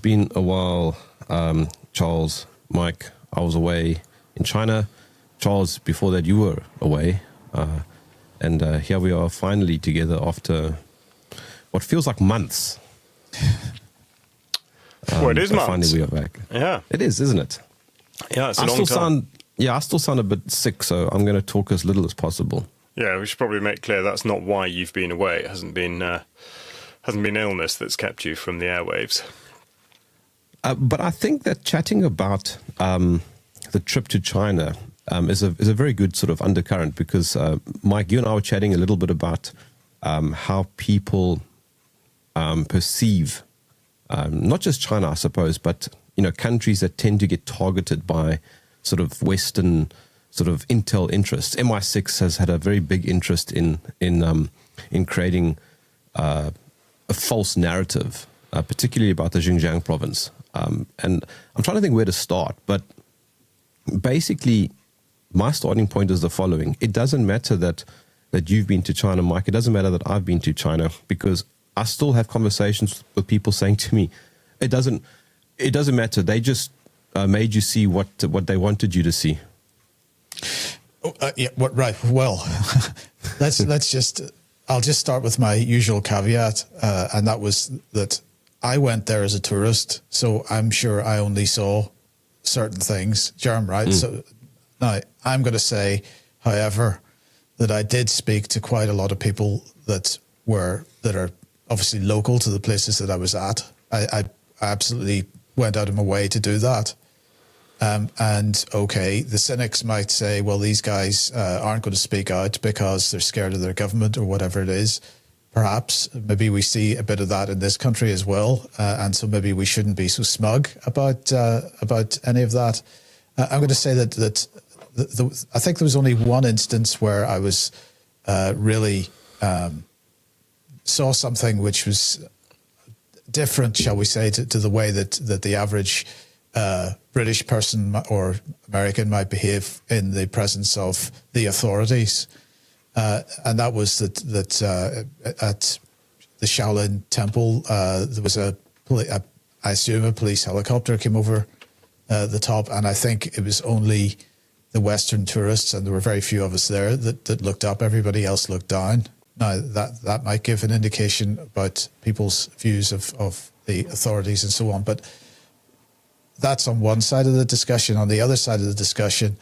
been a while, Charles, Mike. I was away in China. Charles, before that, you were away. And here we are finally together after what feels like months. Well, it is months. Finally, we are back. Yeah. It is, isn't it? Yeah, it's a long time. I still sound a bit sick, so I'm going to talk as little as possible. Yeah, we should probably make clear that's not why you've been away. It hasn't been illness that's kept you from the airwaves. But I think that chatting about the trip to China is a very good sort of undercurrent because, Mike, you and I were chatting a little bit about how people perceive not just China, I suppose, but countries that tend to get targeted by sort of Western sort of intel interests. MI6 has had a very big interest in creating a false narrative, particularly about the Xinjiang province. And I'm trying to think where to start, but basically my starting point is the following. It doesn't matter that you've been to China, Mike. It doesn't matter that I've been to China, because I still have conversations with people saying to me, it doesn't matter. They just made you see what they wanted you to see. Right. Well, I'll just start with my usual caveat, and that was that I went there as a tourist, so I'm sure I only saw certain things. Jerm, right? So now I'm going to say, however, that I did speak to quite a lot of people that are obviously local to the places that I was at. I absolutely went out of my way to do that. And okay, the cynics might say, well, these guys aren't going to speak out because they're scared of their government or whatever it is. Perhaps, maybe we see a bit of that in this country as well. And so maybe we shouldn't be so smug about any of that. I'm going to say that I think there was only one instance where I was really saw something which was different, shall we say, to the way that the average British person or American might behave in the presence of the authorities. And that was that at the Shaolin Temple, there was I assume a police helicopter came over the top, and I think it was only the Western tourists, and there were very few of us there, that looked up. Everybody else looked down. Now, that might give an indication about people's views of the authorities and so on, but that's on one side of the discussion. On the other side of the discussion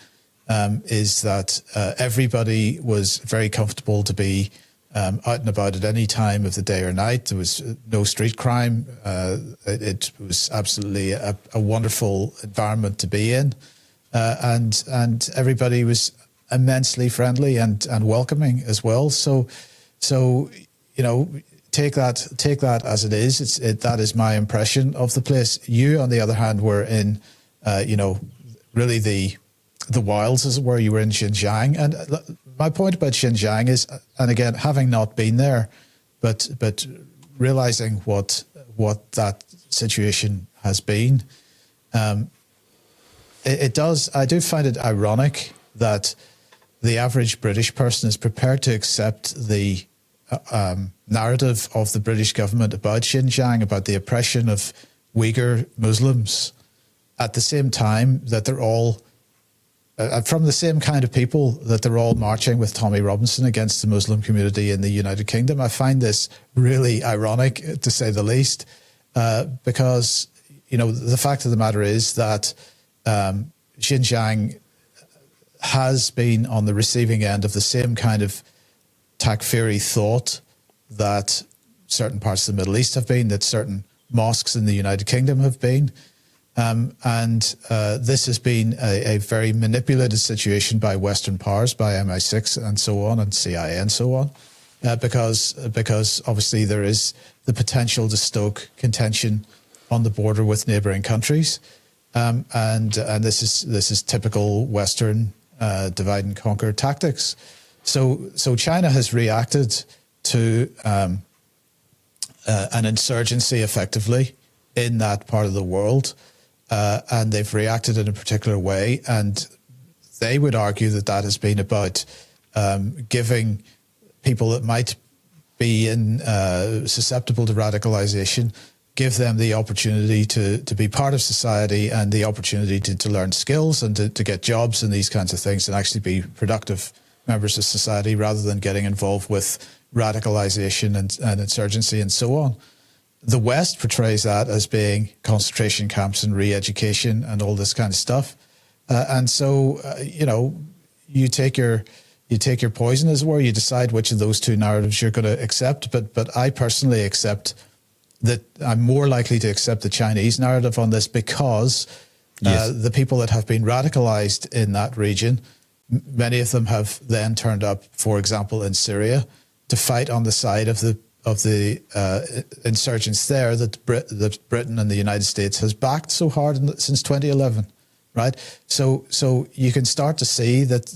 is that everybody was very comfortable to be out and about at any time of the day or night. There was no street crime. It was absolutely a wonderful environment to be in. And everybody was immensely friendly and welcoming as well. So take that as it is. That is my impression of the place. You, on the other hand, were in really the wilds, as it were. You were in Xinjiang, and my point about Xinjiang is, and again, having not been there, but realizing what that situation has been, I do find it ironic that the average British person is prepared to accept the narrative of the British government about Xinjiang, about the oppression of Uyghur Muslims, at the same time that they're all from the same kind of people, that they're all marching with Tommy Robinson against the Muslim community in the United Kingdom. I find this really ironic, to say the least, because the fact of the matter is that Xinjiang has been on the receiving end of the same kind of takfiri thought that certain parts of the Middle East have been, that certain mosques in the United Kingdom have been. And this has been a very manipulated situation by Western powers, by MI6 and so on, and CIA and so on, because obviously there is the potential to stoke contention on the border with neighbouring countries, and this is typical Western divide and conquer tactics. So China has reacted to an insurgency effectively in that part of the world. And they've reacted in a particular way, and they would argue that has been about giving people that might be susceptible to radicalization give them the opportunity to be part of society and the opportunity to learn skills and to get jobs and these kinds of things and actually be productive members of society rather than getting involved with radicalization and insurgency and so on. The West portrays that as being concentration camps and re-education and all this kind of stuff. And so, you take your poison, as it were. You decide which of those two narratives you're going to accept. But I personally accept that I'm more likely to accept the Chinese narrative on this because the people that have been radicalized in that region, many of them have then turned up, for example, in Syria, to fight on the side of the insurgents there that Britain and the United States has backed so hard since 2011. Right, so you can start to see that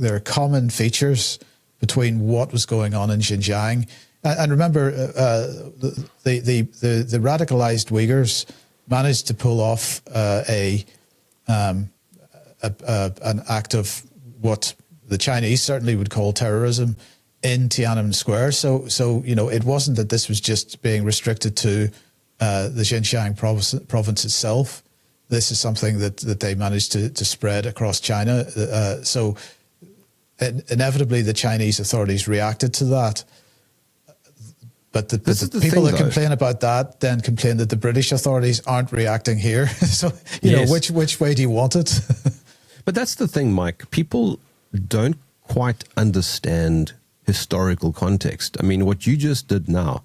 there are common features between what was going on in Xinjiang, and remember, the radicalized Uyghurs managed to pull off an act of what the Chinese certainly would call terrorism in Tiananmen Square. So it wasn't that this was just being restricted to the Xinjiang province itself. This is something that they managed to spread across China. So inevitably the Chinese authorities reacted to that. But the people that complain about that then complain that the British authorities aren't reacting here. So, which way do you want it? But that's the thing, Mike. People don't quite understand historical context. I mean, what you just did now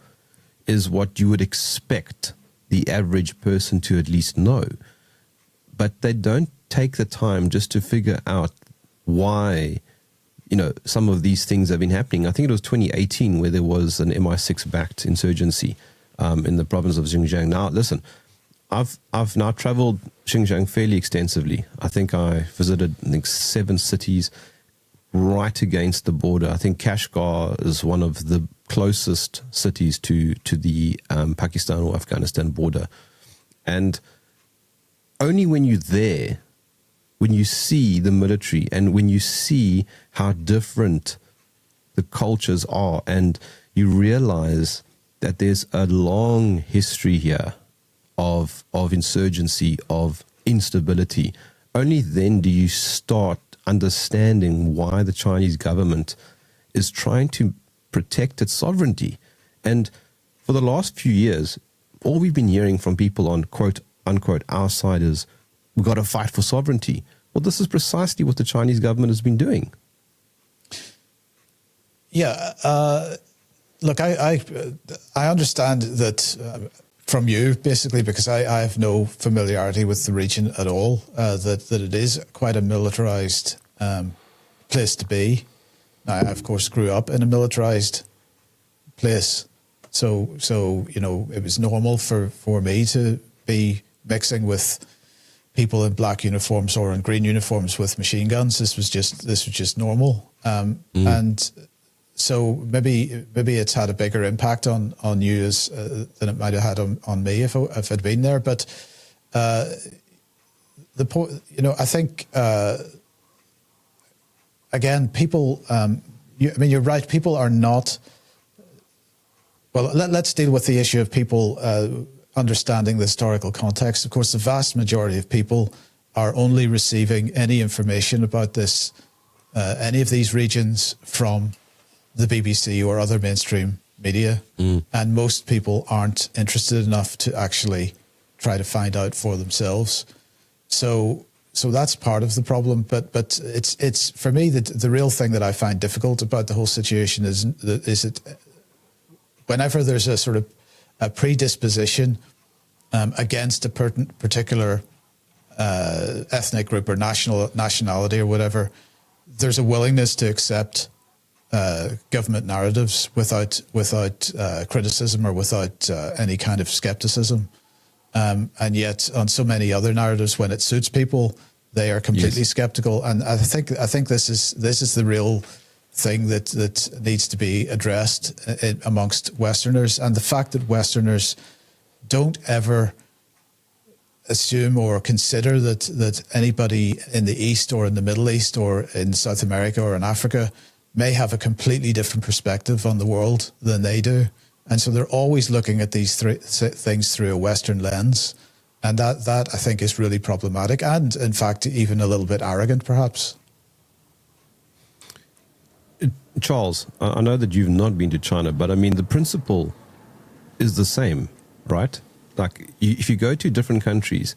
is what you would expect the average person to at least know. But they don't take the time just to figure out why, some of these things have been happening. I think it was 2018 where there was an MI6-backed insurgency in the province of Xinjiang. Now, listen, I've now traveled Xinjiang fairly extensively. I think I visited 7 cities right against the border. I think Kashgar is one of the closest cities to the Pakistan or Afghanistan border. And only when you're there, when you see the military and when you see how different the cultures are and you realize that there's a long history here of insurgency, of instability, only then do you start understanding why the Chinese government is trying to protect its sovereignty. And for the last few years, all we've been hearing from people on quote unquote outsiders, we've got to fight for sovereignty. Well, this is precisely what the Chinese government has been doing. Yeah, look, I understand that from you, basically, because I have no familiarity with the region at all, that it is quite a militarized place to be. I, of course, grew up in a militarized place. So it was normal for me to be mixing with people in black uniforms or in green uniforms with machine guns. This was just normal. And so maybe it's had a bigger impact on you than it might have had on me if I'd been there. But the point, I think again, people. You're right. People are not. Well, let's deal with the issue of people understanding the historical context. Of course, the vast majority of people are only receiving any information about this, any of these regions from the BBC or other mainstream media. And most people aren't interested enough to actually try to find out for themselves. So that's part of the problem. But it's for me, the real thing that I find difficult about the whole situation is that whenever there's a sort of a predisposition against a particular ethnic group or nationality or whatever, there's a willingness to accept government narratives without criticism or without any kind of skepticism. And yet on so many other narratives, when it suits people, they are completely skeptical. And I think this is the real thing that needs to be addressed amongst Westerners, and the fact that Westerners don't ever assume or consider that anybody in the East or in the Middle East or in South America or in Africa may have a completely different perspective on the world than they do. And so they're always looking at these things through a Western lens. And that I think is really problematic and, in fact, even a little bit arrogant, perhaps. Charles, I know that you've not been to China, but I mean, the principle is the same, right? Like, if you go to different countries,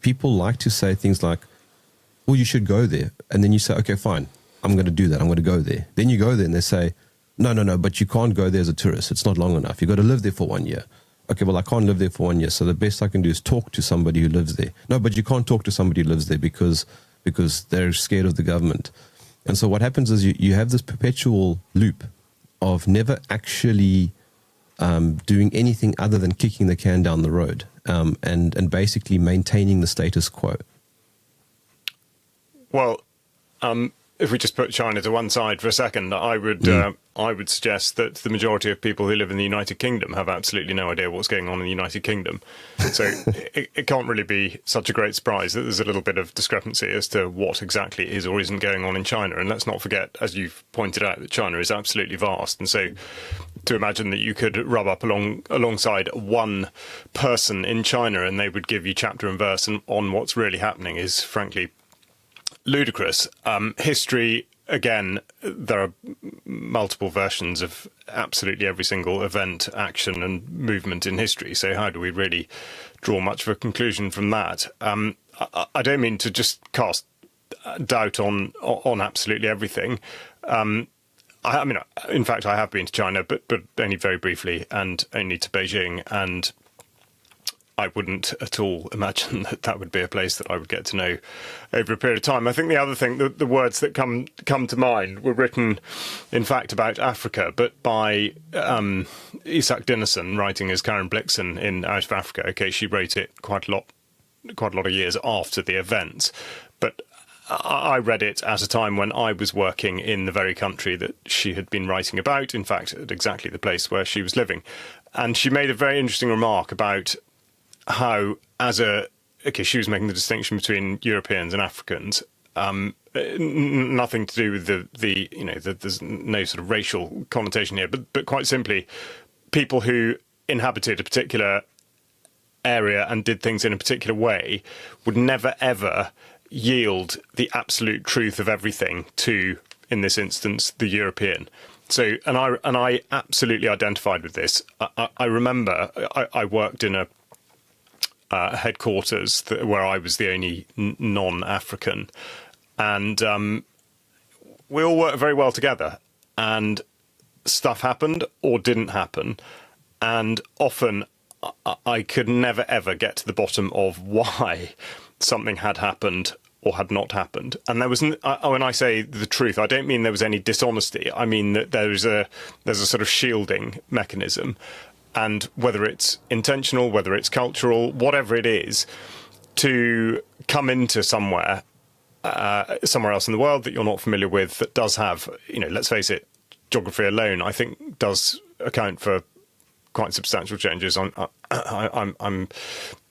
people like to say things like, well, you should go there. And then you say, okay, fine, I'm going to do that. I'm going to go there. Then you go there and they say, no, but you can't go there as a tourist. It's not long enough. You've got to live there for 1 year. Okay, well, I can't live there for 1 year, so the best I can do is talk to somebody who lives there. No, but you can't talk to somebody who lives there because they're scared of the government. And so what happens is you have this perpetual loop of never actually doing anything other than kicking the can down the road, and basically maintaining the status quo. Well, if we just put China to one side for a second, I would suggest that the majority of people who live in the United Kingdom have absolutely no idea what's going on in the United Kingdom. So it can't really be such a great surprise that there's a little bit of discrepancy as to what exactly is or isn't going on in China. And let's not forget, as you've pointed out, that China is absolutely vast. And so to imagine that you could rub up alongside one person in China and they would give you chapter and verse on what's really happening is frankly ludicrous. History, again, there are multiple versions of absolutely every single event, action and movement in history. So how do we really draw much of a conclusion from that? I don't mean to just cast doubt on absolutely everything. I mean, in fact, I have been to China, but only very briefly and only to Beijing, and I wouldn't at all imagine that would be a place that I would get to know over a period of time. I think the other thing, the words that come to mind were written, in fact, about Africa, but by Isak Dinesen, writing as Karen Blixen in Out of Africa. Okay, she wrote it quite a lot of years after the event, but I read it at a time when I was working in the very country that she had been writing about, in fact, at exactly the place where she was living. And she made a very interesting remark about how, she was making the distinction between Europeans and Africans, nothing to do with there's no sort of racial connotation here, but quite simply, people who inhabited a particular area and did things in a particular way would never ever yield the absolute truth of everything to, in this instance, the European. So, and I absolutely identified with this. I remember I worked in a headquarters where I was the only non-African, and we all worked very well together, and stuff happened or didn't happen, and often I could never ever get to the bottom of why something had happened or had not happened. And there was, when I say the truth, I don't mean there was any dishonesty. I mean that there's a sort of shielding mechanism. And whether it's intentional, whether it's cultural, whatever it is, to come into somewhere else in the world that you're not familiar with, that does have, let's face it, geography alone, I think, does account for quite substantial changes. I'm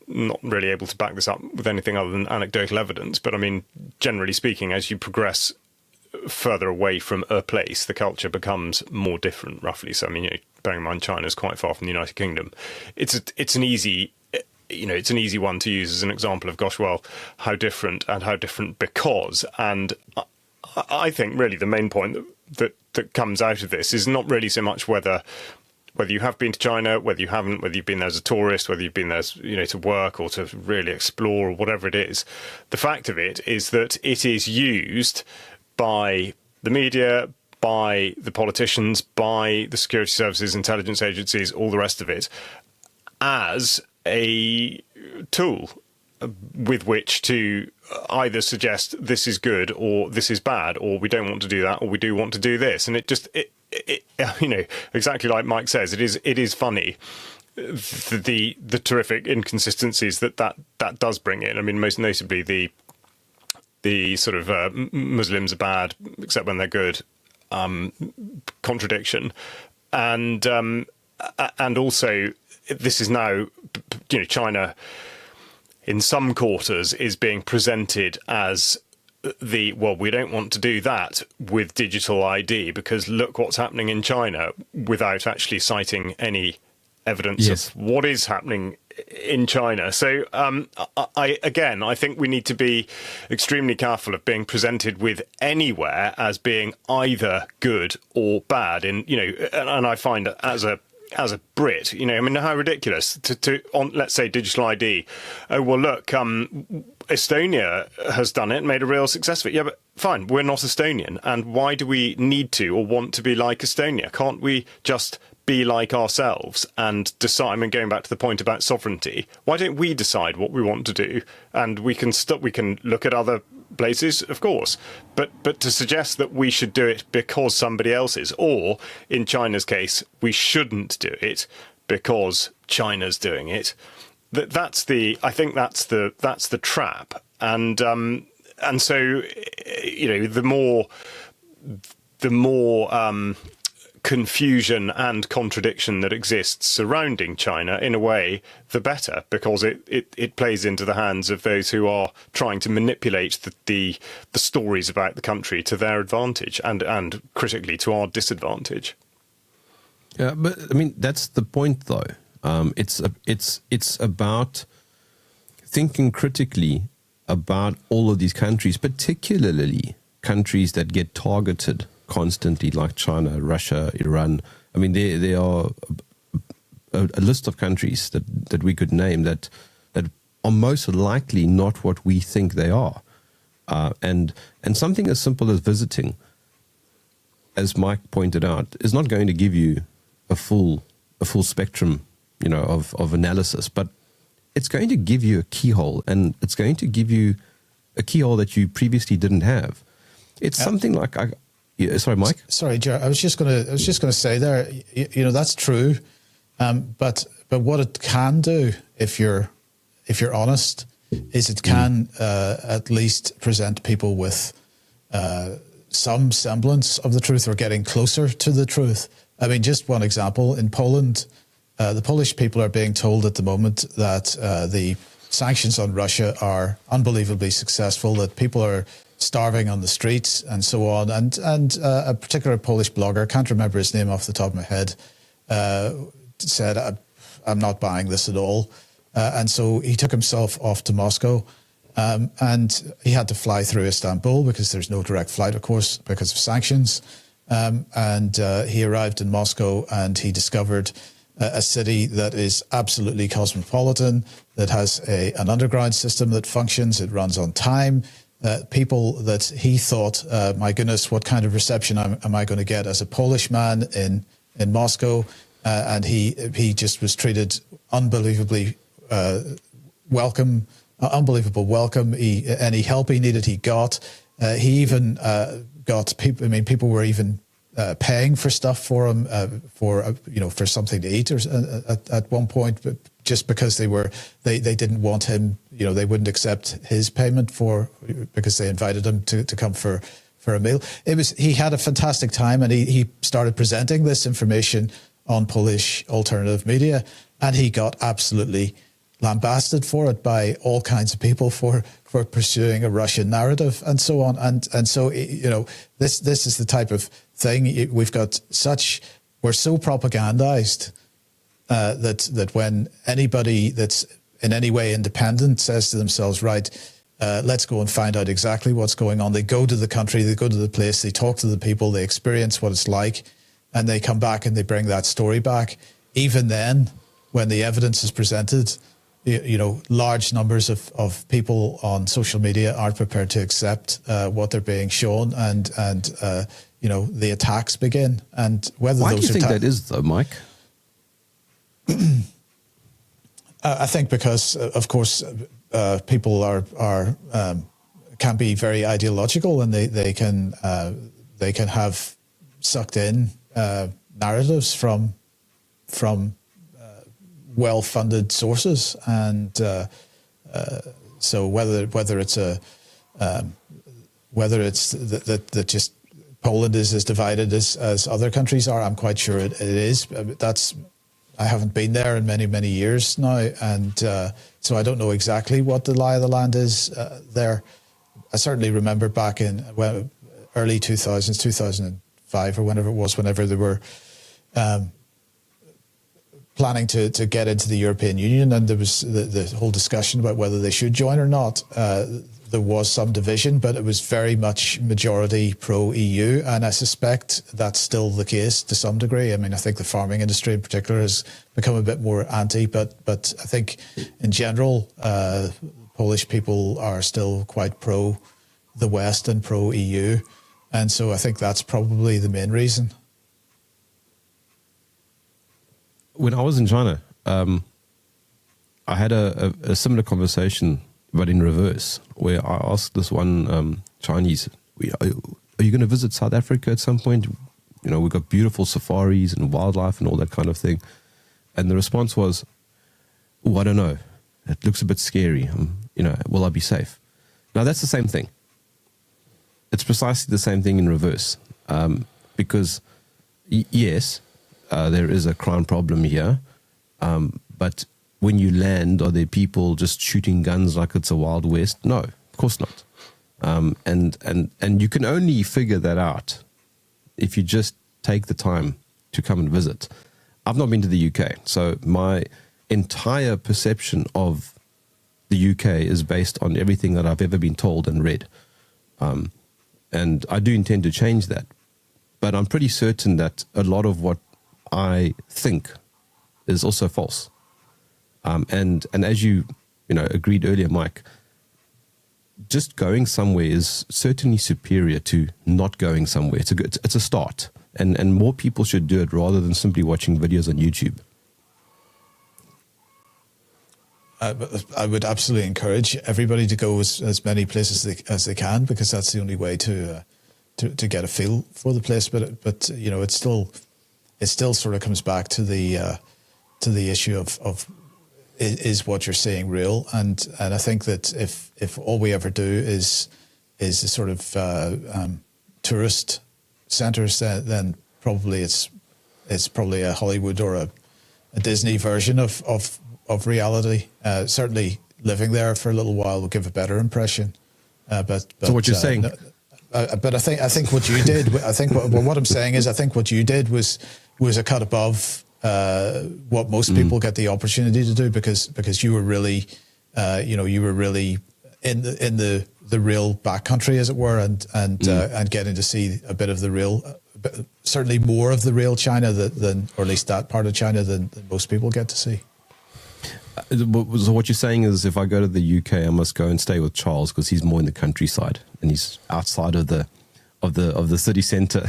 not really able to back this up with anything other than anecdotal evidence, but I mean, generally speaking, as you progress further away from a place, the culture becomes more different, roughly. So, I mean, bearing in mind China is quite far from the United Kingdom. It's an easy one to use as an example of, gosh, well, how different because. And I think really the main point that comes out of this is not really so much whether you have been to China, whether you haven't, whether you've been there as a tourist, whether you've been there, to work or to really explore or whatever it is. The fact of it is that it is used by the media, by the politicians, by the security services, intelligence agencies, all the rest of it, as a tool with which to either suggest this is good or this is bad, or we don't want to do that, or we do want to do this. And it exactly like Mike says, it is funny, the terrific inconsistencies that does bring in. I mean, most notably the sort of Muslims are bad except when they're good contradiction, and also this is now, China in some quarters is being presented as we don't want to do that with digital ID because look what's happening in China, without actually citing any evidence of what is happening in China. So I think we need to be extremely careful of being presented with anywhere as being either good or bad. And I find as a Brit, how ridiculous to on, let's say, digital ID. Oh, well, look, Estonia has done it and made a real success of it. Yeah, but fine, we're not Estonian. And why do we need to or want to be like Estonia? Can't we just be like ourselves and decide? I mean, going back to the point about sovereignty, why don't we decide what we want to do? And we can look at other places, of course, but to suggest that we should do it because somebody else is, or in China's case, we shouldn't do it because China's doing it. That's the trap, and so the more confusion and contradiction that exists surrounding China, in a way, the better, because it plays into the hands of those who are trying to manipulate the stories about the country to their advantage and critically to our disadvantage. Yeah, but I mean that's the point, though. It's about thinking critically about all of these countries, particularly countries that get targeted constantly, like China, Russia, Iran. I mean, there are a list of countries that we could name that are most likely not what we think they are. And something as simple as visiting, as Mike pointed out, is not going to give you a full spectrum, of analysis, but it's going to give you a keyhole, and it's going to give you a keyhole that you previously didn't have. It's something like sorry, Mike. Sorry, Jerm. I was just going to say there. That's true, but what it can do, if you're honest, is it can at least present people with some semblance of the truth, or getting closer to the truth. I mean, just one example: in Poland, the Polish people are being told at the moment that the sanctions on Russia are unbelievably successful, that people are starving on the streets and so on. And a particular Polish blogger, I can't remember his name off the top of my head, said, I'm not buying this at all. And so he took himself off to Moscow, and he had to fly through Istanbul because there's no direct flight, of course, because of sanctions. And he arrived in Moscow, and he discovered a city that is absolutely cosmopolitan, that has an underground system that functions, it runs on time. People that he thought, my goodness, what kind of reception am I going to get as a Polish man in Moscow? And he just was treated unbelievably welcome, unbelievable welcome. Any help he needed, he got. He even got people. I mean, people were even paying for stuff for him, for something to eat, or at one point, but just because they didn't want him, they wouldn't accept his payment because they invited him to come for a meal. He had a fantastic time, and he started presenting this information on Polish alternative media, and he got absolutely lambasted for it by all kinds of people for pursuing a Russian narrative and so on. And so, this is the type of thing we're so propagandized that when anybody that's in any way independent says to themselves, right, let's go and find out exactly what's going on. They go to the country, they go to the place, they talk to the people, they experience what it's like, and they come back and they bring that story back. Even then, when the evidence is presented, large numbers of people on social media aren't prepared to accept what they're being shown, and the attacks begin. And whether why those do you think that is, though, Mike? I think because, of course, people are can be very ideological, and they can have sucked in narratives from well-funded sources, and so whether it's that just Poland is as divided as other countries are, I'm quite sure it is. I haven't been there in many years now, and so I don't know exactly what the lie of the land is there. I certainly remember back in early 2000s, 2005 or whenever they were planning to get into the European Union, and there was the whole discussion about whether they should join or not. There was some division, but it was very much majority pro-EU, and I suspect that's still the case to some degree. I mean, I think the farming industry in particular has become a bit more anti, but I think in general, Polish people are still quite pro the West and pro-EU, and so I think that's probably the main reason. When I was in China, I had a similar conversation, but in reverse, where I asked this one Chinese, are you going to visit South Africa at some point? You know, we've got beautiful safaris and wildlife and all that kind of thing. And the response was, oh, I don't know. It looks a bit scary. You know, will I be safe? Now, that's the same thing. It's precisely the same thing in reverse. Because, yes, there is a crime problem here, but when you land, are there people just shooting guns like it's a Wild West? No, of course not. And you can only figure that out if you just take the time to come and visit. I've not been to the UK, so my entire perception of the UK is based on everything that I've ever been told and read. And I do intend to change that. But I'm pretty certain that a lot of what I think is also false. And as you agreed earlier, Mike, just going somewhere is certainly superior to not going somewhere. It's a start, and more people should do it rather than simply watching videos on YouTube. I would absolutely encourage everybody to go as many places as they can, because that's the only way to get a feel for the place. But you know, it still sort of comes back to the issue of is what you're seeing real? And I think that if all we ever do is a sort of tourist centres, then probably it's probably a Hollywood or a Disney version of reality. Certainly living there for a little while will give a better impression. But so what you're saying? But I think what you did. What I'm saying is I think what you did was a cut above what most people get the opportunity to do, because you were really, you were really in the real backcountry, as it were, and getting to see a bit of the real, certainly more of the real China than or at least that part of China than most people get to see. So what you're saying is, if I go to the UK, I must go and stay with Charles because he's more in the countryside and he's outside of the city centre.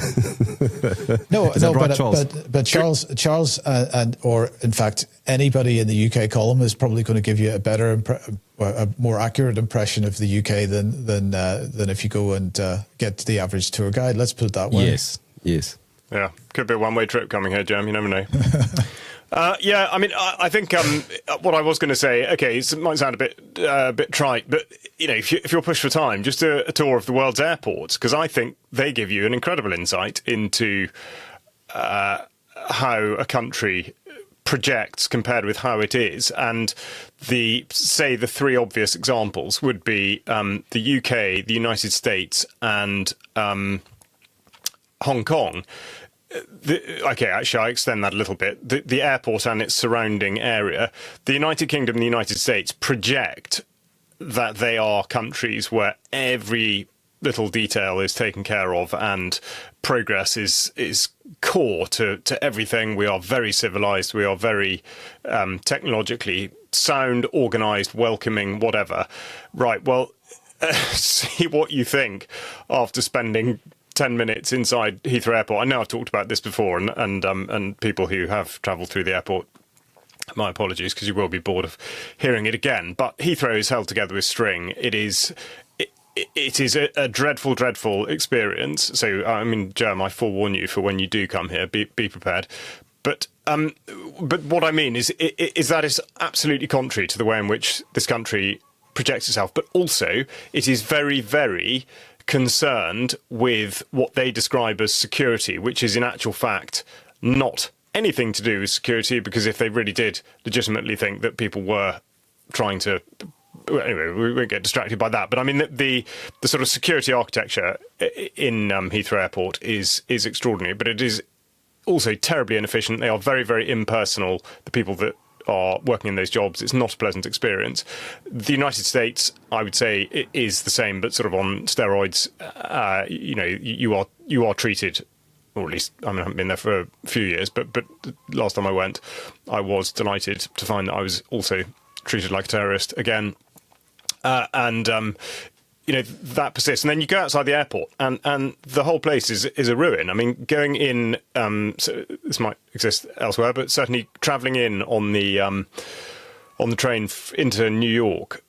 But Charles, or in fact anybody in the UK column is probably going to give you a better, a more accurate impression of the UK than if you go and get the average tour guide. Let's put it that way. Yes. Yeah, could be a one-way trip coming here, Jerm. You never know. Yeah, I mean, I think what I was going to say, okay, it might sound a bit trite, but you know, if you're pushed for time, just a tour of the world's airports, because I think they give you an incredible insight into how a country projects compared with how it is. And the three obvious examples would be the UK, the United States, and Hong Kong. Okay, actually, I extend that a little bit. The airport and its surrounding area, the United Kingdom and the United States project that they are countries where every little detail is taken care of and progress is core to everything. We are very civilized. We are very technologically sound, organized, welcoming, whatever. Right, well, see what you think after spending 10 minutes inside Heathrow Airport. I know I've talked about this before, and people who have travelled through the airport, my apologies, because you will be bored of hearing it again. But Heathrow is held together with string. It is a dreadful, dreadful experience. So, I mean, Jerm, I forewarn you for when you do come here, be prepared. But what I mean is that it's absolutely contrary to the way in which this country projects itself. But also, it is very, very concerned with what they describe as security, which is in actual fact not anything to do with security, because if they really did legitimately think that people were trying to well, anyway, we won't get distracted by that. But I mean, the sort of security architecture in Heathrow Airport is extraordinary, but it is also terribly inefficient. They are very, very impersonal. The people that are working in those jobs, it's not a pleasant experience. The United States, I would say, is the same, but sort of on steroids. You are treated, or at least I haven't been there for a few years, but last time I went, I was delighted to find that I was also treated like a terrorist again. That persists. And then you go outside the airport and the whole place is a ruin. I mean, going in, so this might exist elsewhere, but certainly travelling in on the train into New York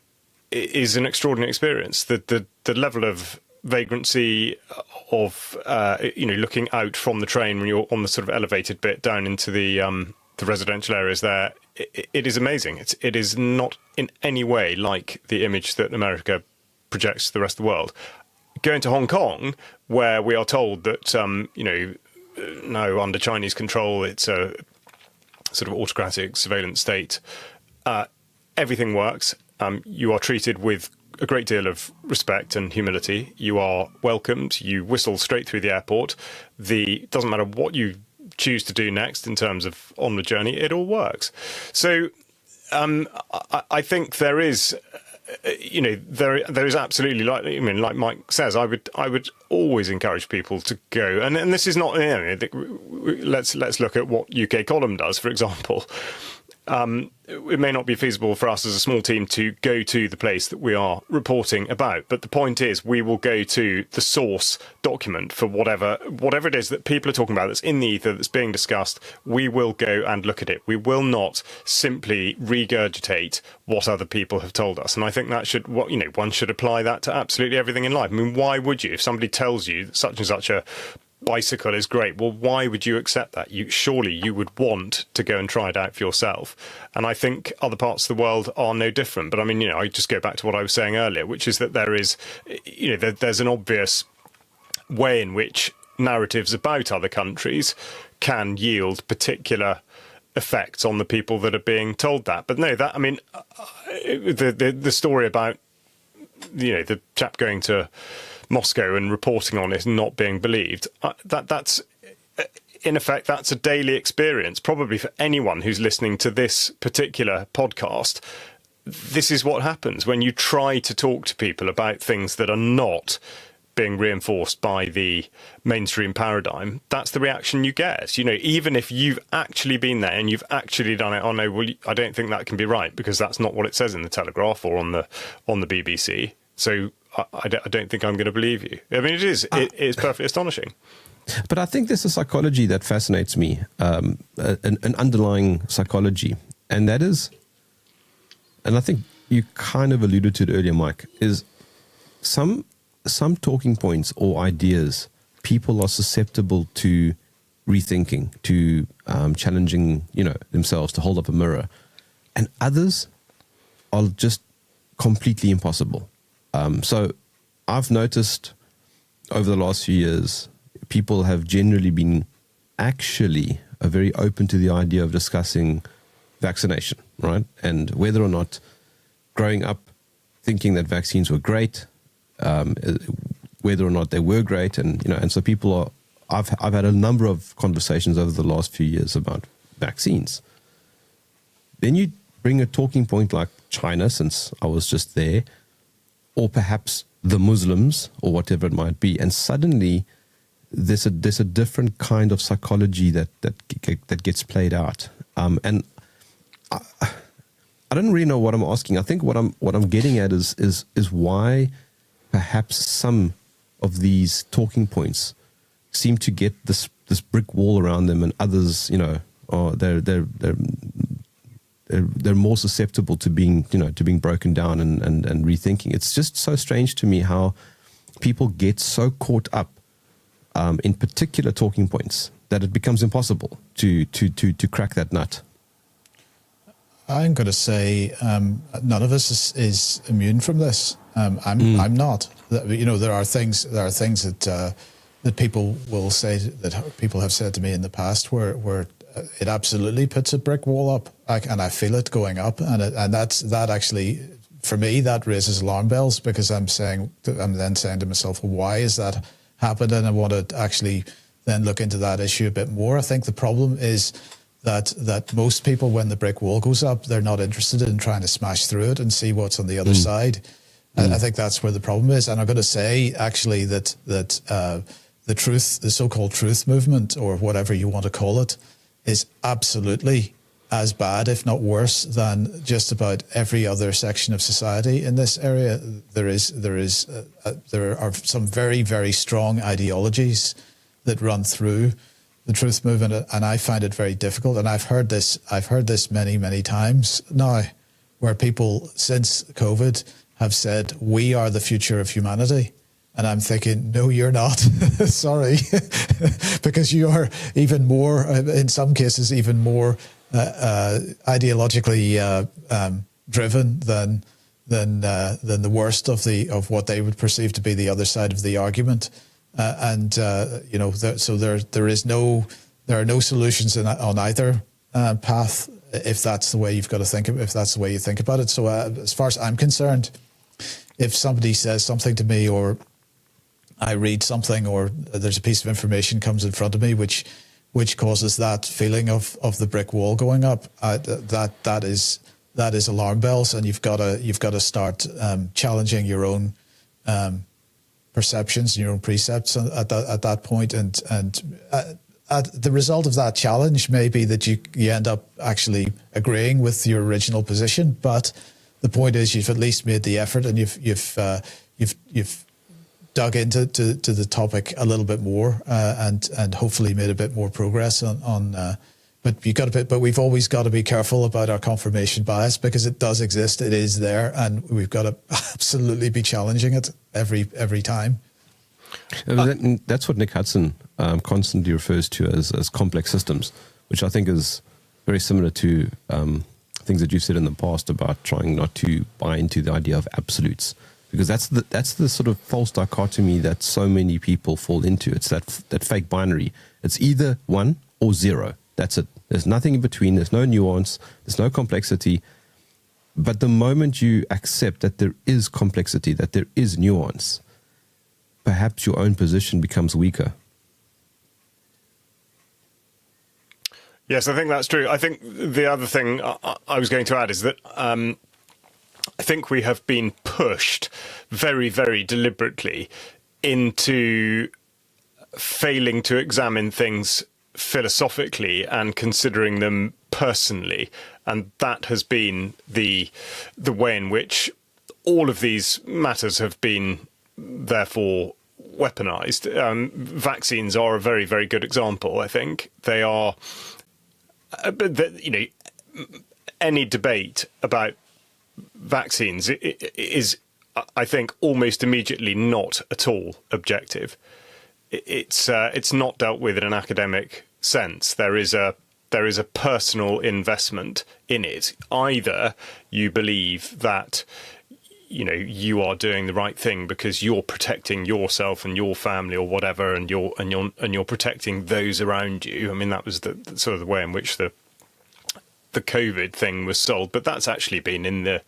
is an extraordinary experience. The level of vagrancy of, looking out from the train when you're on the sort of elevated bit down into the residential areas there, it is amazing. It is not in any way like the image that America projects to the rest of the world. Going to Hong Kong, where we are told that, no, under Chinese control, it's a sort of autocratic surveillance state. Everything works. You are treated with a great deal of respect and humility. You are welcomed. You whistle straight through the airport. Doesn't matter what you choose to do next in terms of on the journey, it all works. So I think there is... there is absolutely, like Mike says, I would always encourage people to go. And this is not, let's look at what UK Column does, for example. It may not be feasible for us as a small team to go to the place that we are reporting about, but the point is we will go to the source document for whatever it is that people are talking about that's in the ether, that's being discussed. We will go and look at it. We will not simply regurgitate what other people have told us. And I think that one should apply that to absolutely everything in life. I mean, why would you? If somebody tells you that such and such a bicycle is great, well, why would you accept that? Surely you would want to go and try it out for yourself. And I think other parts of the world are no different. But I mean, I just go back to what I was saying earlier, which is that there is, there's an obvious way in which narratives about other countries can yield particular effects on the people that are being told that. But no, the story about, the chap going to Moscow and reporting on it and not being believed, that's in effect, that's a daily experience, probably for anyone who's listening to this particular podcast. This is what happens when you try to talk to people about things that are not being reinforced by the mainstream paradigm. That's the reaction you get. Even if you've actually been there and you've actually done it, oh no, well, I don't think that can be right because that's not what it says in the Telegraph or on the BBC. So I don't think I'm going to believe you. I mean, it is perfectly astonishing. But I think there's a psychology that fascinates me, an underlying psychology, and that is, and I think you kind of alluded to it earlier, Mike, is some talking points or ideas people are susceptible to rethinking, to challenging, themselves, to hold up a mirror, and others are just completely impossible. So I've noticed over the last few years, people have generally been actually very open to the idea of discussing vaccination, right? And whether or not growing up thinking that vaccines were great, whether or not they were great. And so people are, I've had a number of conversations over the last few years about vaccines. Then you bring a talking point like China, since I was just there, or perhaps the Muslims or whatever it might be, and suddenly there's a different kind of psychology that gets played out. And I don't really know what I'm asking. I think what I'm getting at is why perhaps some of these talking points seem to get this brick wall around them, and others, they're more susceptible to being broken down and rethinking. It's just so strange to me how people get so caught up in particular talking points that it becomes impossible to crack that nut. I'm going to say none of us is immune from this. I'm not. There are things that people will say, that people have said to me in the past where it absolutely puts a brick wall up, and I feel it going up, and that actually for me, that raises alarm bells, because I'm then saying to myself, well, why is that happened? And I want to actually then look into that issue a bit more. I think the problem is that most people, when the brick wall goes up, they're not interested in trying to smash through it and see what's on the other side. I think that's where the problem is. And I'm going to say, actually, that the so-called truth movement, or whatever you want to call it, is absolutely as bad, if not worse, than just about every other section of society in this area. There are some very, very strong ideologies that run through the truth movement, and I find it very difficult. And I've heard this many, many times now, where people since COVID have said, we are the future of humanity. And I'm thinking, no, you're not. Sorry, because you are even more, in some cases, even more ideologically driven than the worst of what they would perceive to be the other side of the argument. There are no solutions on either path, if that's the way you've got to think of it, if that's the way you think about it. So as far as I'm concerned, if somebody says something to me, or I read something, or there's a piece of information comes in front of me which causes that feeling of the brick wall going up, that is alarm bells, and you've got to start challenging your own perceptions and your own precepts at that point, and the result of that challenge may be that you end up actually agreeing with your original position, but the point is you've at least made the effort, and you've dug into the topic a little bit more, and hopefully made a bit more progress on. But we've always got to be careful about our confirmation bias, because it does exist. It is there, and we've got to absolutely be challenging it every time. That's what Nick Hudson constantly refers to as complex systems, which I think is very similar to things that you've said in the past about trying not to buy into the idea of absolutes, because that's the sort of false dichotomy that so many people fall into. It's that fake binary. It's either 1 or 0. That's it. There's nothing in between. There's no nuance. There's no complexity. But the moment you accept that there is complexity, that there is nuance, perhaps your own position becomes weaker. Yes, I think that's true. I think the other thing I was going to add is that I think we have been pushed very, very deliberately into failing to examine things philosophically and considering them personally. And that has been the way in which all of these matters have been, therefore, weaponized. Vaccines are a very, very good example, I think. They are... any debate about vaccines is, I think, almost immediately not at all objective. It's not dealt with in an academic sense. There is a personal investment in it. Either you believe that you are doing the right thing because you're protecting yourself and your family or whatever, and you're protecting those around you. I mean, that was the sort of the way in which the COVID thing was sold, but that's actually been in the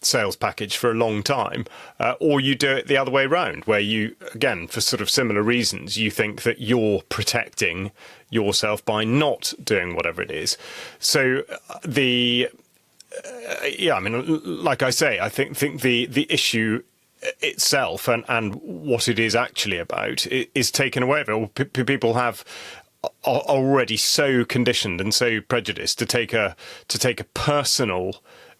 sales package for a long time. Or you do it the other way around, where you, again, for sort of similar reasons, you think that you're protecting yourself by not doing whatever it is. So like I say, I think the issue itself and what it is actually about is taken away. People are already so conditioned and so prejudiced to take a personal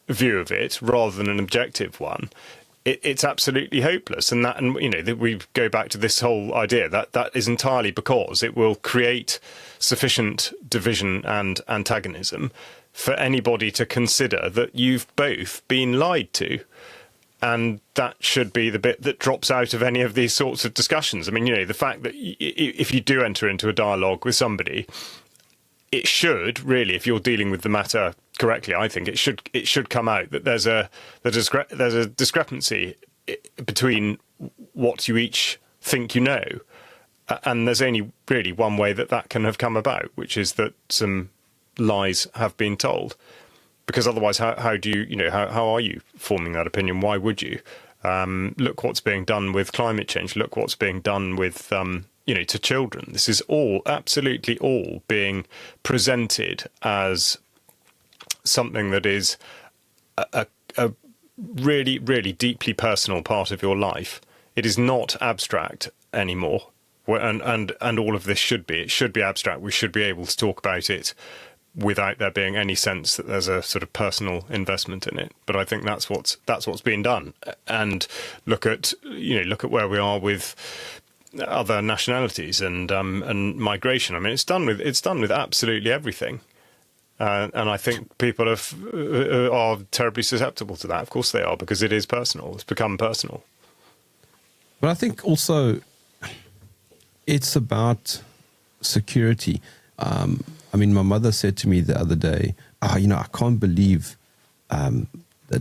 view of it rather than an objective one. It's absolutely hopeless, and we go back to this whole idea that is entirely because it will create sufficient division and antagonism for anybody to consider that you've both been lied to. And that should be the bit that drops out of any of these sorts of discussions. I mean, the fact that if you do enter into a dialogue with somebody, it should really, if you're dealing with the matter correctly, I think it should come out that there's a discrepancy between what you each think you know, and there's only really one way that can have come about, which is that some lies have been told. because otherwise, how do you, how are you forming that opinion? Why would you? Look what's being done with climate change. Look what's being done with, to children. This is absolutely all being presented as something that is a really, really deeply personal part of your life. It is not abstract anymore. And all of this should be. It should be abstract. We should be able to talk about it without there being any sense that there's a sort of personal investment in it. But I think that's what's being done. And look at where we are with other nationalities and migration. I mean, it's done with absolutely everything. And I think people are terribly susceptible to that. Of course they are, because it is personal. It's become personal. But I think also it's about security. I mean, my mother said to me the other day, I can't believe that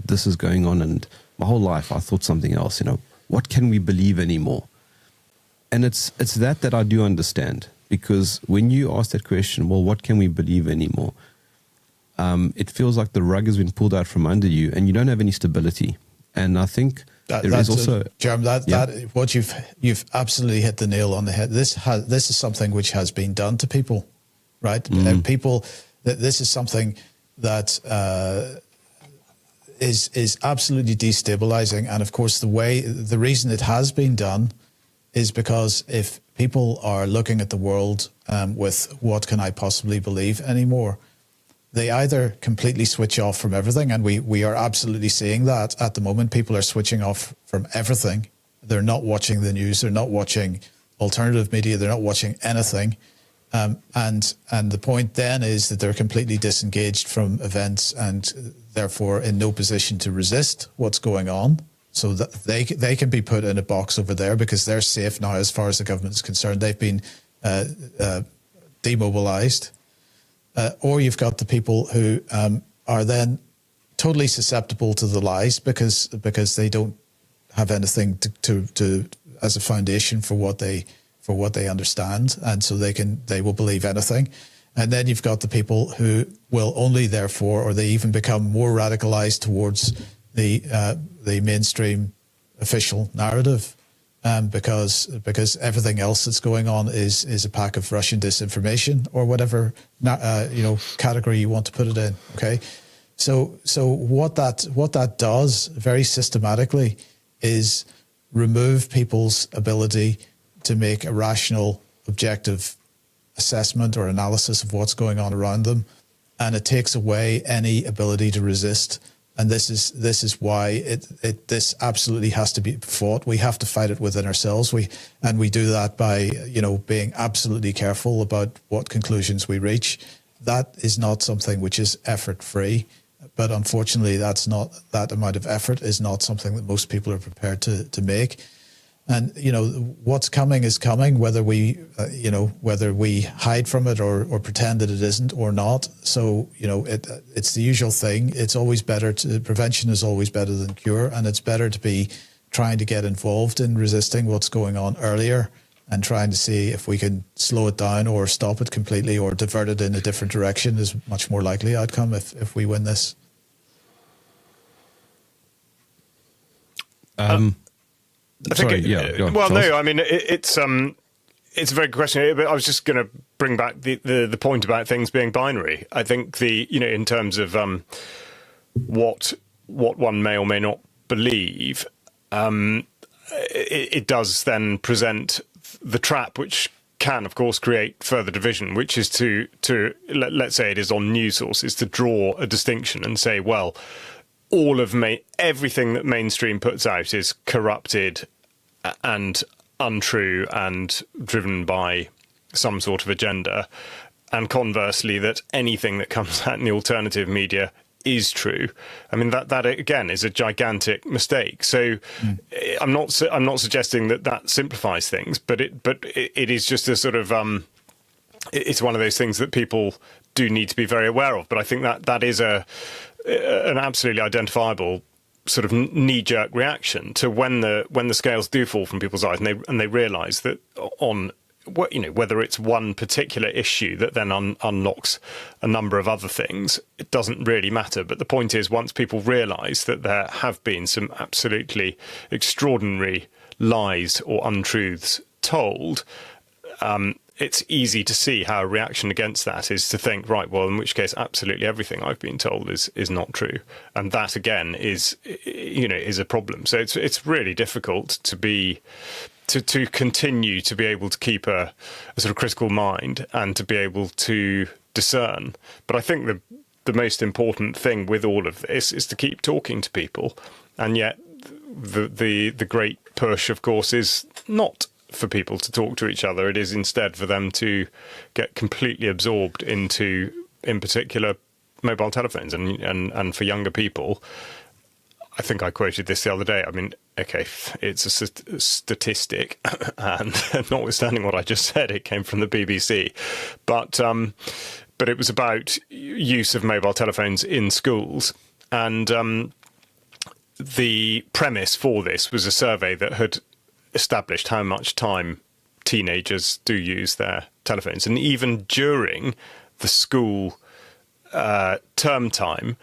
this is going on. And my whole life I thought something else. What can we believe anymore? And it's that I do understand. Because when you ask that question, well, what can we believe anymore? It feels like the rug has been pulled out from under you and you don't have any stability. And I think there is also... Jerm, what you've absolutely hit the nail on the head. This is something which has been done to people. Right, this is something that is absolutely destabilizing, and of course, the reason it has been done is because if people are looking at the world with what can I possibly believe anymore, they either completely switch off from everything, and we are absolutely seeing that at the moment. People are switching off from everything. They're not watching the news. They're not watching alternative media. They're not watching anything. And the point then is that they're completely disengaged from events and therefore in no position to resist what's going on. So that they can be put in a box over there because they're safe now as far as the government is concerned. They've been demobilized. Or you've got the people who are then totally susceptible to the lies because they don't have anything to as a foundation for what they understand, and so they will believe anything. And then you've got the people who will only therefore, or they even become more radicalized towards the mainstream official narrative, because everything else that's going on is a pack of Russian disinformation or whatever category you want to put it in. Okay, so what that does very systematically is remove people's ability to make a rational, objective assessment or analysis of what's going on around them, and it takes away any ability to resist. And this is why this absolutely has to be fought. We have to fight it within ourselves. We do that by being absolutely careful about what conclusions we reach. That is not something which is effort free, but unfortunately, that amount of effort is not something that most people are prepared to make. And what's coming is coming, whether we hide from it or pretend that it isn't or not. So it's the usual thing. It's always better prevention is always better than cure, and it's better to be trying to get involved in resisting what's going on earlier and trying to see if we can slow it down or stop it completely or divert it in a different direction is much more likely outcome if we win this. I mean, it's a very good question. But I was just going to bring back the point about things being binary. I think in terms of what one may or may not believe, it does then present the trap, which can, of course, create further division, which is to let's say it is on news sources, to draw a distinction and say, well, everything that mainstream puts out is corrupted and untrue and driven by some sort of agenda, and conversely that anything that comes out in the alternative media is true. I mean that again is a gigantic mistake. So I'm not suggesting that simplifies things, but it is just a sort of it's one of those things that people do need to be very aware of. But I think that is an absolutely identifiable sort of knee-jerk reaction to when the scales do fall from people's eyes and they realise that whether it's one particular issue that then unlocks a number of other things, it doesn't really matter. But the point is, once people realise that there have been some absolutely extraordinary lies or untruths told, it's easy to see how a reaction against that is to think, right, well, in which case absolutely everything I've been told is not true. And that, again, is a problem. So it's really difficult to continue to be able to keep a sort of critical mind and to be able to discern. But I think the most important thing with all of this is to keep talking to people. And yet the great push, of course, is not for people to talk to each other. It is instead for them to get completely absorbed into, in particular, mobile telephones. And for younger people, I think I quoted this the other day. I mean, okay, it's a statistic, and notwithstanding what I just said, it came from the BBC. But it was about use of mobile telephones in schools. And the premise for this was a survey that had established how much time teenagers do use their telephones. And even during the school term time,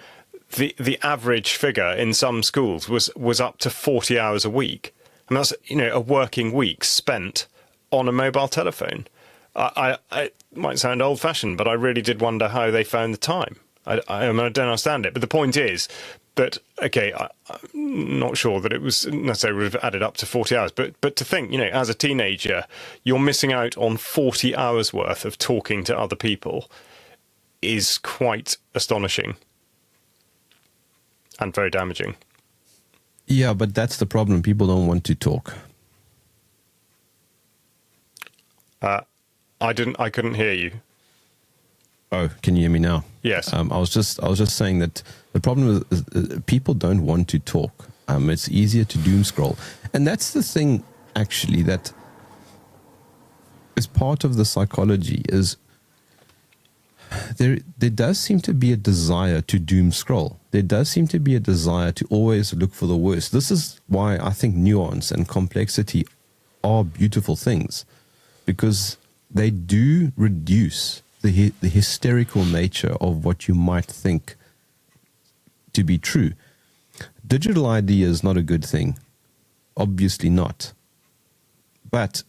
the average figure in some schools was up to 40 hours a week. I mean, that's a working week spent on a mobile telephone. I might sound old-fashioned, but I really did wonder how they found the time. I don't understand it. But the point is that, okay, I'm not sure that it was necessarily would have added up to 40 hours, but to think, as a teenager, you're missing out on 40 hours worth of talking to other people is quite astonishing and very damaging. Yeah, but that's the problem. People don't want to talk. I couldn't hear you. Oh, can you hear me now? Yes. I was just saying that the problem is people don't want to talk. It's easier to doom scroll. And that's the thing, actually, that is part of the psychology is there does seem to be a desire to doom scroll. There does seem to be a desire to always look for the worst. This is why I think nuance and complexity are beautiful things, because they do reduce the hysterical nature of what you might think to be true. Digital ID is not a good thing. Obviously not. But,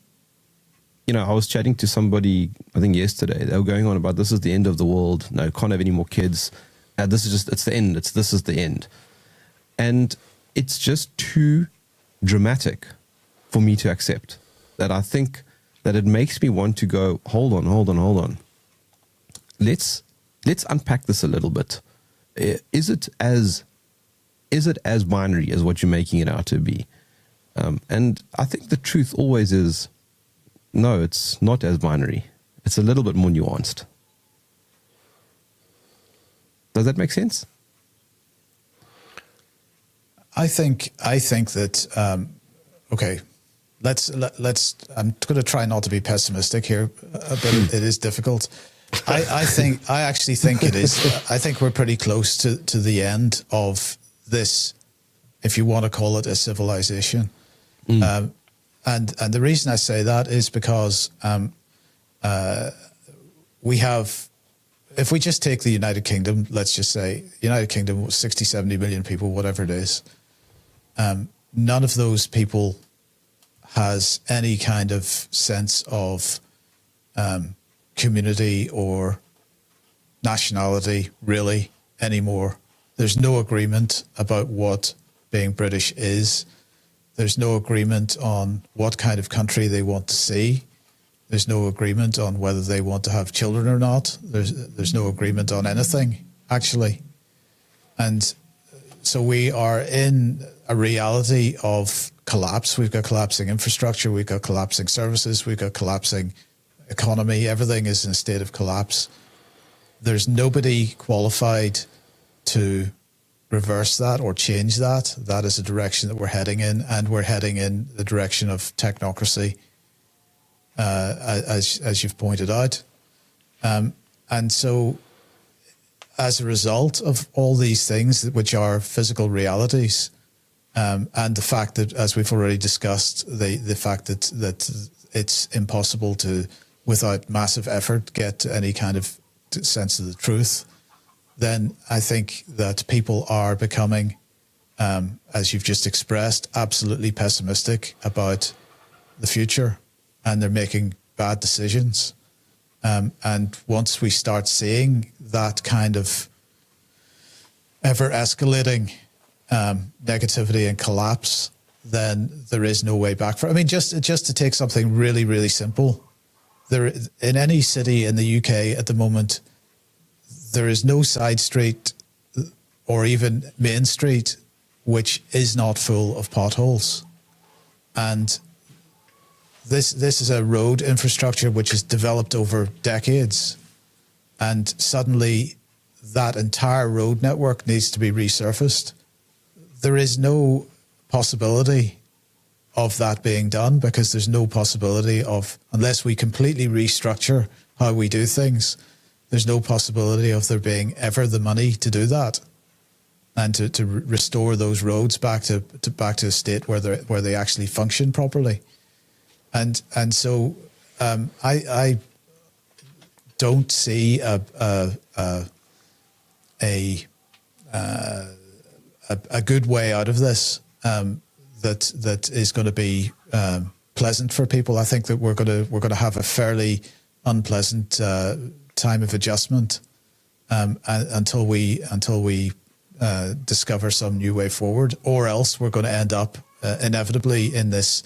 I was chatting to somebody, I think yesterday, they were going on about this is the end of the world. No, can't have any more kids. It's the end. This is the end. And it's just too dramatic for me to accept. That I think that it makes me want to go, hold on. Let's unpack this a little bit. Is it as binary as what you're making it out to be? And I think the truth always is, no, it's not as binary. It's a little bit more nuanced. Does that make sense? I think that okay. Let's. I'm going to try not to be pessimistic here, but it is difficult. I actually think it is. I think we're pretty close to the end of this, if you want to call it a civilization. And the reason I say that is because we have, if we just take the United Kingdom, let's just say United Kingdom, 60, 70 million people, whatever it is, none of those people has any kind of sense of community or nationality really anymore. There's no agreement about what being British is. There's no agreement on what kind of country they want to see. There's no agreement on whether they want to have children or not. There's no agreement on anything, actually. And so we are in a reality of collapse. We've got collapsing infrastructure. We've got collapsing services. We've got collapsing economy. Everything is in a state of collapse. There's nobody qualified to reverse that or change that. That is a direction that we're heading in, and we're heading in the direction of technocracy, as you've pointed out. And so as a result of all these things, which are physical realities, and the fact that, as we've already discussed, the fact that it's impossible to, without massive effort, get any kind of sense of the truth, then I think that people are becoming, as you've just expressed, absolutely pessimistic about the future, and they're making bad decisions. And once we start seeing that kind of ever-escalating negativity and collapse, then there is no way back. I mean, just to take something really, really simple, in any city in the UK at the moment, there is no side street or even main street which is not full of potholes. And this is a road infrastructure which is developed over decades, and suddenly that entire road network needs to be resurfaced. There is no possibility of that being done, because there's no possibility of, unless we completely restructure how we do things, there's no possibility of there being ever the money to do that and to restore those roads back to a state where they actually function properly. And so I don't see a good way out of this that is going to be pleasant for people. I think that we're going to have a fairly unpleasant time of adjustment until we discover some new way forward, or else we're going to end up inevitably in this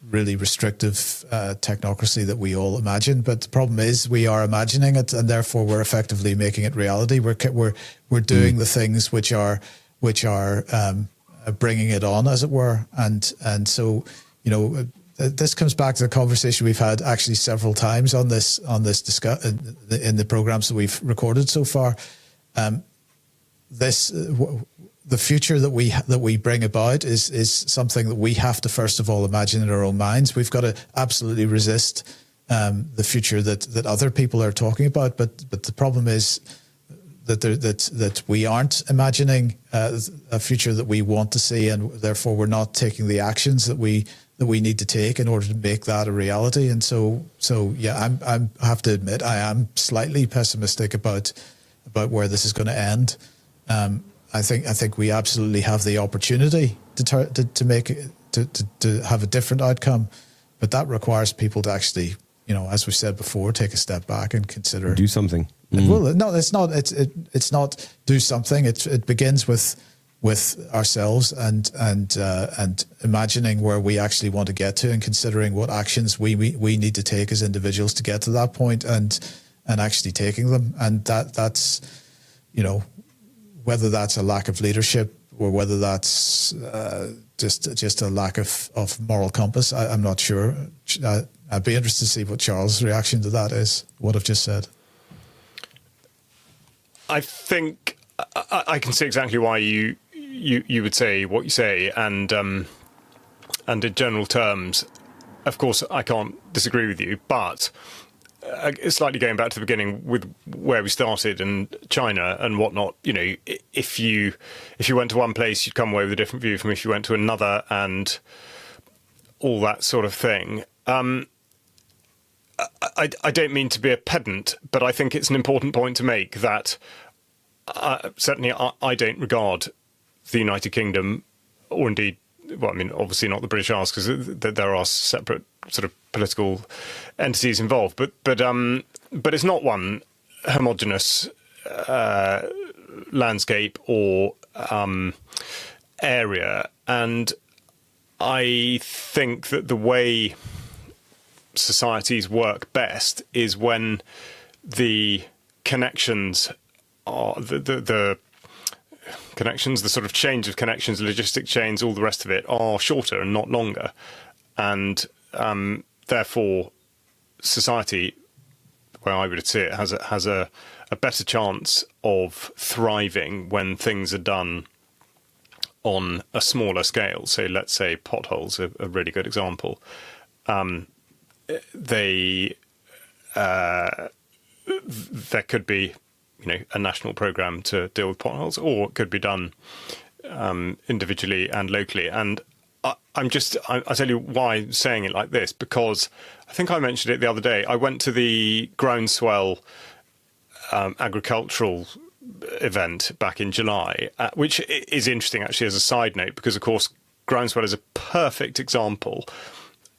really restrictive technocracy that we all imagine. But the problem is we are imagining it, and therefore we're effectively making it reality. We're doing the things which are bringing it on, as it were. And so, you know, this comes back to the conversation we've had actually several times on this in the programs that we've recorded so far. The future that we bring about is something that we have to first of all imagine in our own minds. We've got to absolutely resist the future that other people are talking about. But the problem is that we aren't imagining a future that we want to see, and therefore we're not taking the actions that we need to take in order to make that a reality. And so yeah, I have to admit I am slightly pessimistic about where this is going to end. I think we absolutely have the opportunity to have a different outcome, but that requires people to actually, you know, as we said before, take a step back and consider, do something. Well, no, it's not. It's not do something. It begins with ourselves and imagining where we actually want to get to, and considering what actions we need to take as individuals to get to that point, and actually taking them. And that's, you know, whether that's a lack of leadership or whether that's just a lack of moral compass, I'm not sure. I'd be interested to see what Charles' reaction to that is, what I've just said. I think I can see exactly why you would say what you say, and in general terms, of course, I can't disagree with you, but slightly going back to the beginning with where we started and China and whatnot, you know, if you went to one place, you'd come away with a different view from if you went to another, and all that sort of thing. I don't mean to be a pedant, but I think it's an important point to make that certainly I don't regard the United Kingdom, or indeed, well, I mean, obviously not the British Isles, because there are separate sort of political entities involved, but it's not one homogenous landscape or area, and I think that the way societies work best is when the connections are the connections, the sort of change of connections, logistic chains, all the rest of it are shorter and not longer, and therefore society, where I would see it, has a better chance of thriving when things are done on a smaller scale. So let's say potholes are a really good example. There could be, you know, a national program to deal with potholes, or it could be done individually and locally. And I'll tell you why I'm saying it like this, because I think I mentioned it the other day. I went to the Groundswell agricultural event back in July, which is interesting actually as a side note, because of course Groundswell is a perfect example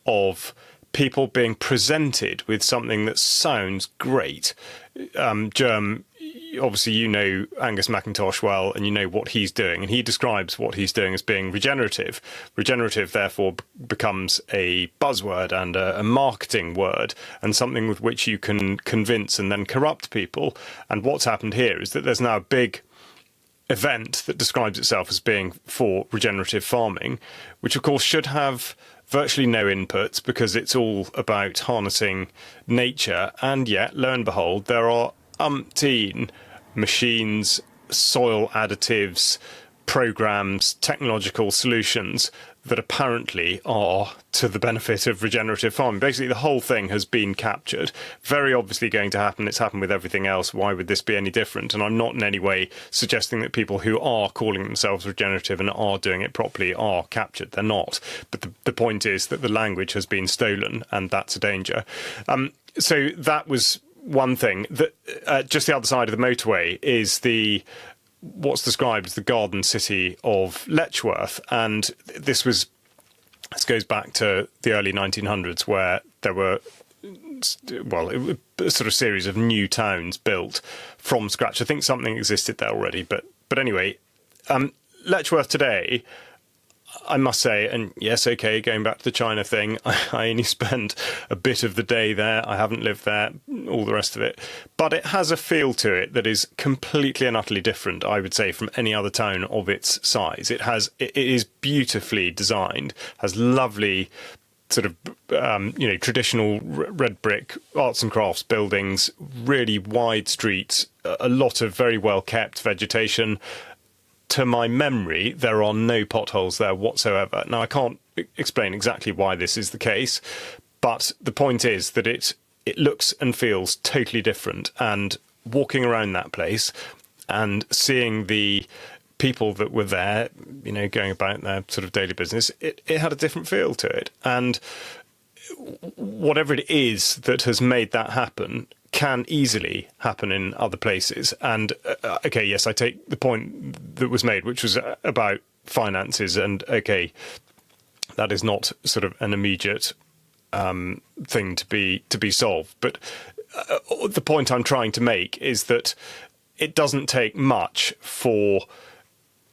of people being presented with something that sounds great. Jerm, obviously you know Angus McIntosh well, and you know what he's doing, and he describes what he's doing as being regenerative. Regenerative therefore becomes a buzzword and a marketing word, and something with which you can convince and then corrupt people. And what's happened here is that there's now a big event that describes itself as being for regenerative farming, which of course should have virtually no inputs because it's all about harnessing nature. And yet, lo and behold, there are umpteen machines, soil additives, programs, technological solutions that apparently are to the benefit of regenerative farming. Basically, the whole thing has been captured. Very obviously going to happen. It's happened with everything else. Why would this be any different? And I'm not in any way suggesting that people who are calling themselves regenerative and are doing it properly are captured. They're not. But the point is that the language has been stolen, and that's a danger. So that was one thing. That just the other side of the motorway is what's described as the garden city of Letchworth. And this goes back to the early 1900s, where there were, well, it was a sort of series of new towns built from scratch. I think something existed there already, but anyway, Letchworth today, I must say, and yes, okay, going back to the China thing, I only spent a bit of the day there. I haven't lived there, all the rest of it. But it has a feel to it that is completely and utterly different, I would say, from any other town of its size. It is beautifully designed, has lovely sort of, traditional red brick arts and crafts buildings, really wide streets, a lot of very well kept vegetation. To my memory, there are no potholes there whatsoever. Now, I can't explain exactly why this is the case, but the point is that it looks and feels totally different. And walking around that place and seeing the people that were there, going about their sort of daily business, it had a different feel to it. And whatever it is that has made that happen can easily happen in other places. And okay, yes, I take the point that was made, which was about finances, and okay, that is not sort of an immediate thing to be solved. But the point I'm trying to make is that it doesn't take much for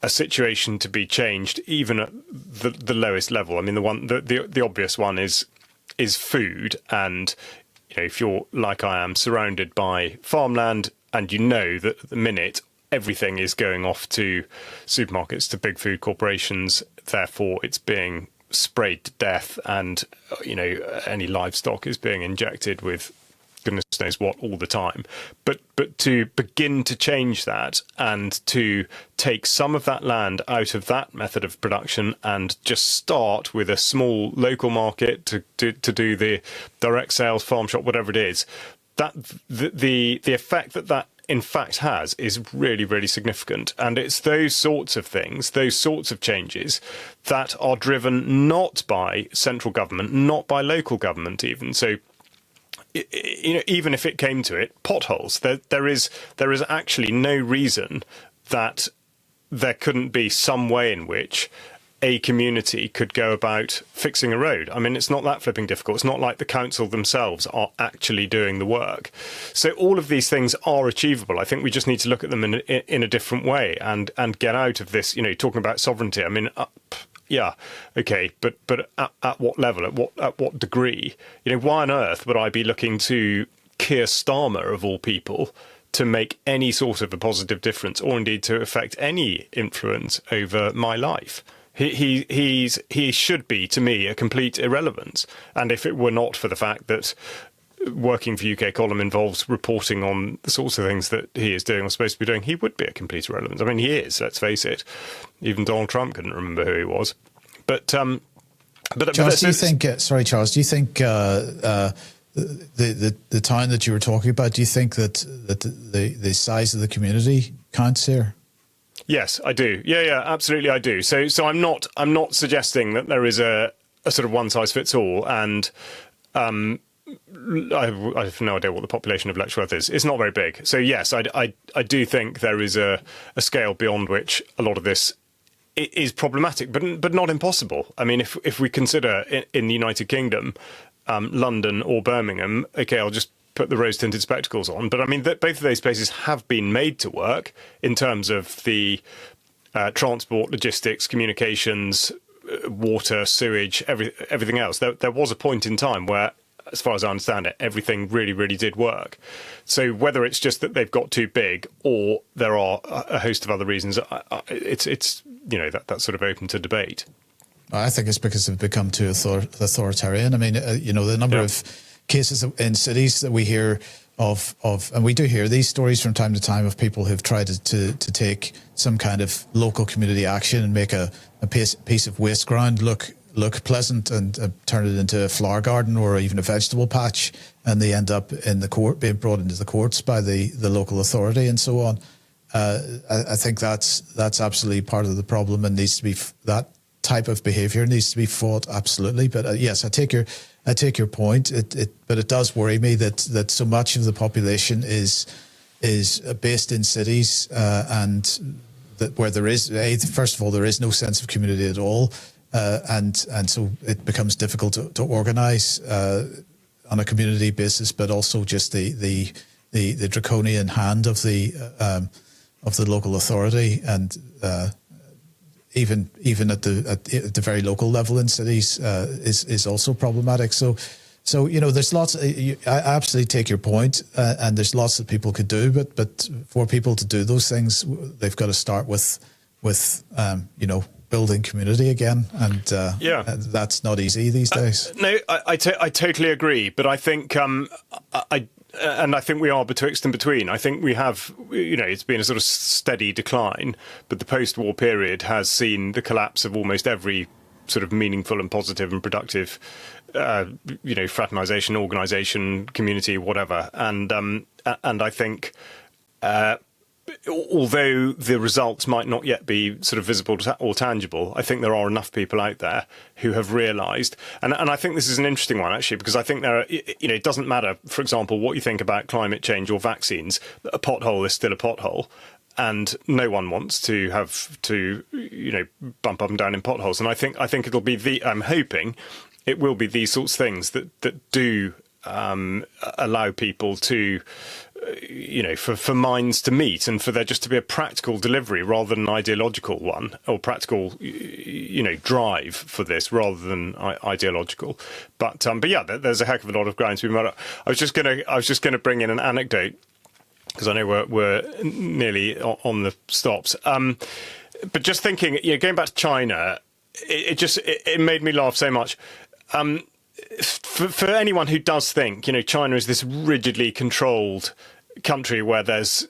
a situation to be changed, even at the lowest level. I mean, the obvious one is food. And if you're like I am, surrounded by farmland, and that at the minute everything is going off to supermarkets, to big food corporations, therefore it's being sprayed to death, and any livestock is being injected with goodness knows what all the time. But to begin to change that, and to take some of that land out of that method of production and just start with a small local market to do the direct sales, farm shop, whatever it is, that the effect that in fact has is really, really significant. And it's those sorts of things, those sorts of changes that are driven not by central government, not by local government even. So even if it came to it, potholes, there is actually no reason that there couldn't be some way in which a community could go about fixing a road. I mean, it's not that flipping difficult. It's not like the council themselves are actually doing the work. So all of these things are achievable. I think we just need to look at them in a different way and get out of this, talking about sovereignty. I mean, yeah, okay, but at what level, at what degree? Why on earth would I be looking to Keir Starmer, of all people, to make any sort of a positive difference, or indeed to affect any influence over my life? He should be, to me, a complete irrelevance. And if it were not for the fact that working for UK Column involves reporting on the sorts of things that he is doing or supposed to be doing, he would be a complete irrelevance. I mean, he is, let's face it. Even Donald Trump couldn't remember who he was. But Charles, do you think? Sorry, Charles. Do you think the town that you were talking about? Do you think that the size of the community counts here? Yes, I do. Yeah, absolutely, I do. So I'm not suggesting that there is a sort of one size fits all, and I have no idea what the population of Letchworth is. It's not very big. So yes, I do think there is a scale beyond which a lot of this is problematic, but not impossible. I mean, if we consider in the United Kingdom, London or Birmingham, okay, I'll just put the rose-tinted spectacles on. But I mean, both of those places have been made to work in terms of the transport, logistics, communications, water, sewage, everything else. There was a point in time where, as far as I understand it, everything really, really did work. So whether it's just that they've got too big or there are a host of other reasons, it's that's sort of open to debate. I think it's because they've become too authoritarian. I mean, the number of cases in cities that we hear of, and we do hear these stories from time to time of people who've tried to take some kind of local community action and make a piece of waste ground look pleasant and turn it into a flower garden or even a vegetable patch, and they end up in the court, being brought into the courts by the local authority and so on. I think that's absolutely part of the problem, and needs to be, that type of behaviour needs to be fought, absolutely. But yes, I take your point. But it does worry me that so much of the population is based in cities, and that where there is, first of all, there is no sense of community at all. And so it becomes difficult to organise on a community basis, but also just the draconian hand of the local authority, and even at the very local level in cities is also problematic. So there's lots. I absolutely take your point, and there's lots that people could do, but for people to do those things, they've got to start with building community again, and that's not easy these days. No, I totally agree, but I think I think we are betwixt and between. I think we have, it's been a sort of steady decline, but the post-war period has seen the collapse of almost every sort of meaningful and positive and productive, fraternisation, organisation, community, whatever, and I think. Although the results might not yet be sort of visible or tangible, I think there are enough people out there who have realised, and I think this is an interesting one actually, because I think there are, it doesn't matter, for example, what you think about climate change or vaccines, a pothole is still a pothole, and no one wants to have to bump up and down in potholes. And I think it'll be I'm hoping it will be these sorts of things that do allow people to. For minds to meet, and for there just to be a practical delivery rather than an ideological one, or practical, drive for this rather than ideological. But yeah, there's a heck of a lot of ground to be made up. I was just gonna bring in an anecdote, because I know we're nearly on the stops. But just thinking, going back to China, it made me laugh so much. For anyone who does think, China is this rigidly controlled country where there's,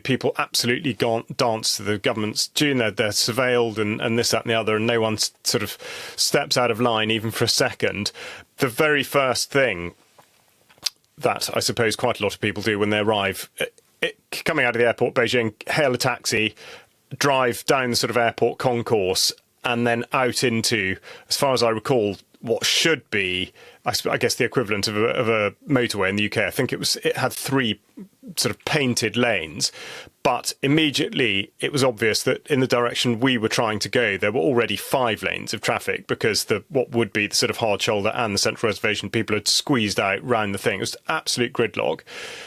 people absolutely dance to the government's tune, they're surveilled and this, that and the other, and no one sort of steps out of line even for a second. The very first thing that I suppose quite a lot of people do when they arrive, coming out of the airport, Beijing, hail a taxi, drive down the sort of airport concourse, and then out into, as far as I recall, what should be, I guess, the equivalent of a motorway in the UK. I think it had 3 sort of painted lanes, but immediately it was obvious that in the direction we were trying to go, there were already 5 lanes of traffic, because what would be the sort of hard shoulder and the central reservation, people had squeezed out round the thing. It was absolute gridlock.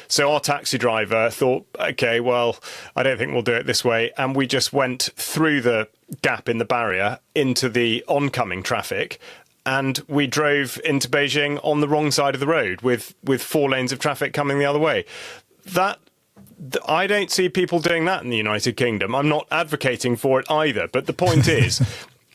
So our taxi driver thought, okay, well, I don't think we'll do it this way, and we just went through the gap in the barrier into the oncoming traffic. And we drove into Beijing on the wrong side of the road with 4 lanes of traffic coming the other way. I don't see people doing that in the United Kingdom. I'm not advocating for it either. But the point is,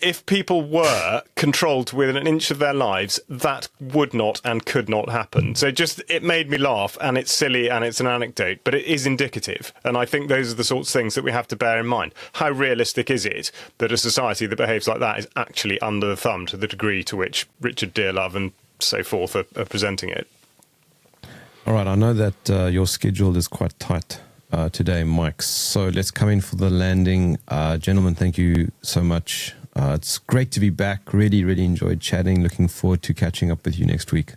if people were controlled within an inch of their lives, that would not and could not happen. So it made me laugh, and it's silly and it's an anecdote, but it is indicative. And I think those are the sorts of things that we have to bear in mind. How realistic is it that a society that behaves like that is actually under the thumb to the degree to which Richard Dearlove and so forth are presenting it? All right, I know that your schedule is quite tight. today, Mike. So let's come in for the landing. Gentlemen, thank you so much. It's great to be back. Really, really enjoyed chatting. Looking forward to catching up with you next week.